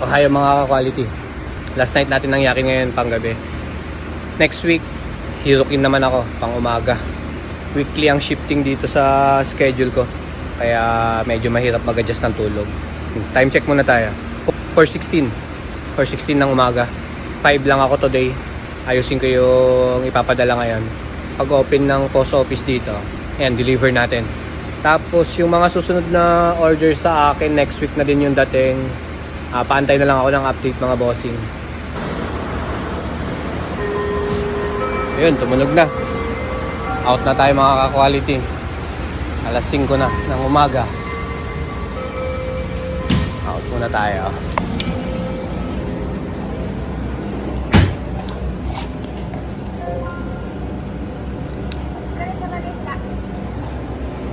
Ohio mga quality. Last night natin ng yakin ngayon pang gabi. Next week, hirukin naman ako pang umaga. Weekly ang shifting dito sa schedule ko. Kaya medyo mahirap mag-adjust ng tulog. Time check muna tayo. 4:16. 4:16 ng umaga. 5 lang ako today. Ayusin ko yung ipapadala ngayon. Pag open ng post office dito, ayan, deliver natin. Tapos yung mga susunod na order sa akin, next week na din yung dating. Paantay na lang ako ng update mga bossing. Ayun, tumunog na. Out na tayo mga ka-quality. Alas 5 na ng umaga. Out muna tayo.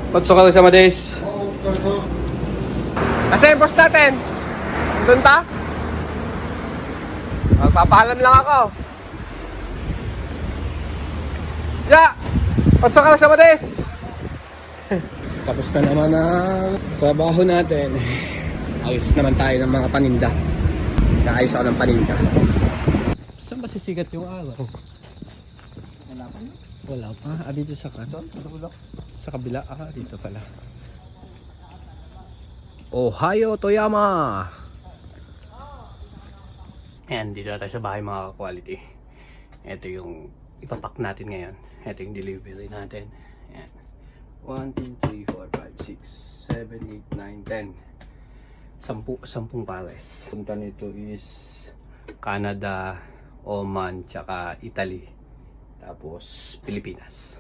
Kotso ka sa Madays. Nasa yung boss natin? Doon pa? Magpapaalam lang ako. Ya! Kotso ka sa Madays. Tapos na naman ang trabaho natin. Ayos naman tayo ng mga paninda. Naayos ako ng paninda. Saan ba sisikat yung araw? Wala pa. Wala pa. Dito sa kanto? Sa kabila. Dito pala. Ohio, Toyama! Ayan, dito na tayo sa bahay mga quality. Ito yung ipapak natin ngayon. Ito yung delivery natin. Ayan. 1, 2, 3, 4, 5, 6, 7, 8, 9, 10. 10 pares. Punta nito is Canada, Oman, tsaka Italy. Tapos Pilipinas.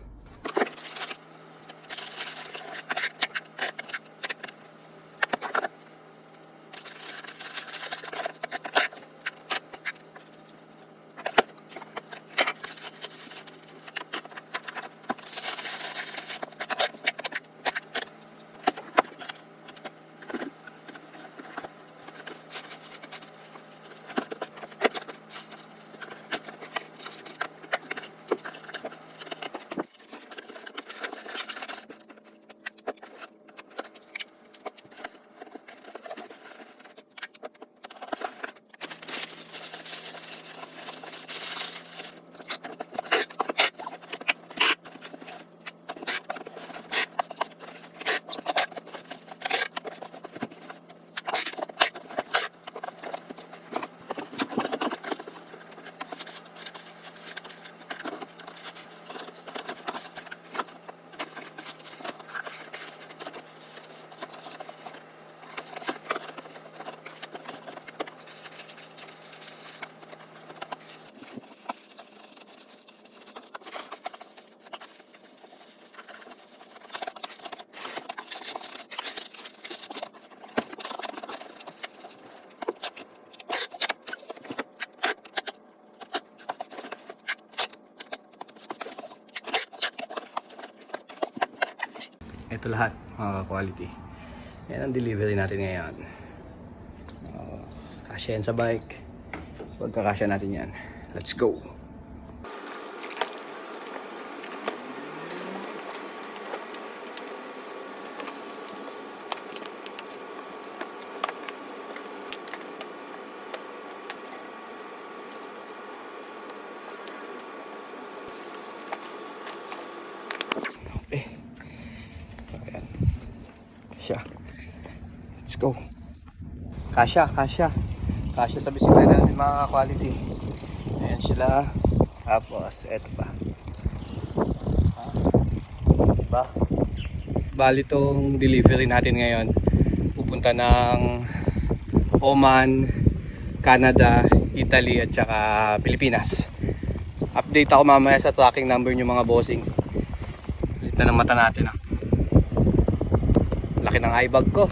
Ito lahat mga quality. Yan ang delivery natin ngayon. Kasya yan sa bike. Pagkakasya natin yan. Let's go! Let's go. Kasya sa bisikleta natin mga quality. Ayan sila. Tapos eto pa. Diba? Bali tong delivery natin ngayon. Pupunta ng Oman, Canada, Italy at saka Pilipinas. Update ako mamaya sa tracking number nyo mga bossing. Lit na ng mata natin. Laki ng eye bag ko.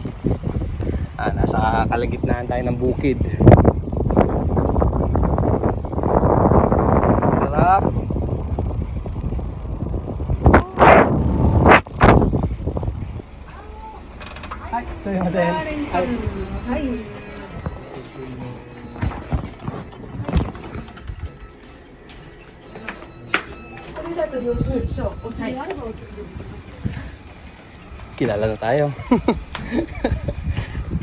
Nasa kalagitnaan tayo ng bukid. Sarap. Kilala na tayo.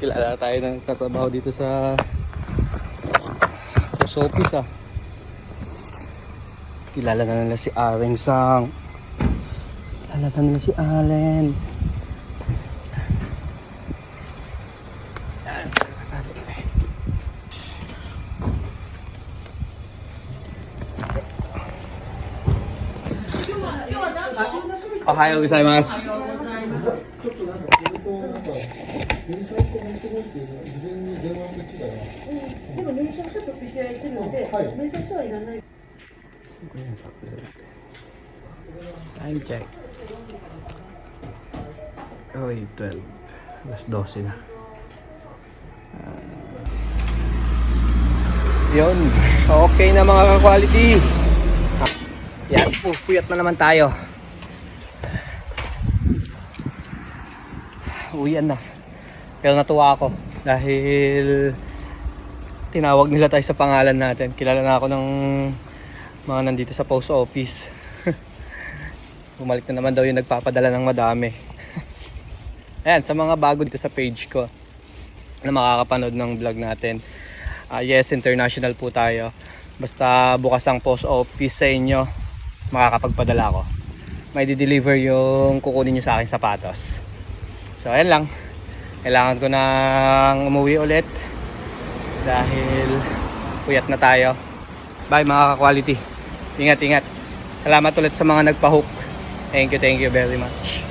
Kilala na tayo ng katrabaho dito sa post office ah. Kilala na nila si Aring Sang. Kilala na nila si Allen. Ohayo gozaimasu. でも認証書と PCR やってるので、明細書はいらない。 Time check. Oy, 12. Alas 12 na. Yun. Okay na mga ka-quality. Yan. Puyat na naman tayo. Uwian na. Pero natuwa ako dahil tinawag nila tayo sa pangalan natin. Kilala na ako ng mga nandito sa post office. Bumalik na naman daw yung nagpapadala ng madami. Ayan, sa mga bago dito sa page ko na makakapanood ng vlog natin. Yes, international po tayo. Basta bukas ang post office sa inyo, makakapagpadala ako. May di-deliver yung kukunin nyo sa aking sapatos. So, ayan lang. Kailangan ko nang umuwi ulit dahil puyat na tayo. Bye mga ka-quality. Ingat, ingat. Salamat ulit sa mga nagpa-hook. Thank you very much.